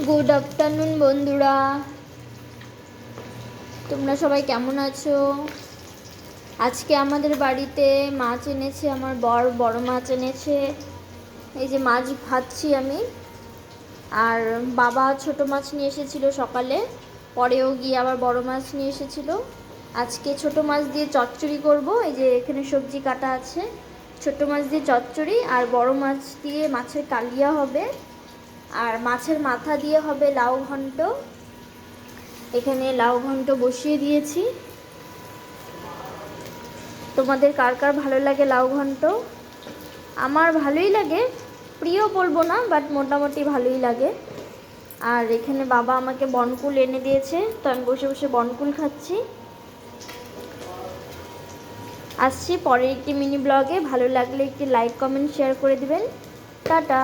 Good afternoon বন্ধুরা, তোমরা সবাই কেমন আছো? আজকে আমাদের বাড়িতে মাছ এনেছে, আমার বড় মাছ এনেছে। এই যে মাছ ভাজছি আমি। আর বাবা ছোট মাছ নিয়ে এসেছিল সকালে, পরেও গিয়ে আবার বড় মাছ নিয়ে এসেছিল। আজকে ছোট মাছ দিয়ে চচ্চড়ি করব। এই যে এখানে সবজি কাটা আছে। ছোট মাছ দিয়ে চচ্চড়ি আর বড় মাছ দিয়ে মাছের কালিয়া হবে, আর মাছের মাথা দিয়ে হবে লাউ ঘন্ট। এখানে লাউ ঘন্ট বসিয়ে দিয়েছি। তোমাদের কার কার ভালো লাগে লাউ ঘন্ট? আমার ভালোই লাগে, প্রিয় বলবো না, বাট মোটামুটি ভালোই লাগে। আর এখানে বাবা আমাকে বনকুল এনে দিয়েছে, তো আমি বসে বসে বনকুল খাচ্ছি। আসছি পরের একটি মিনি ব্লগে। ভালো লাগলে একটি লাইক কমেন্ট শেয়ার করে দিবেন। টাটা।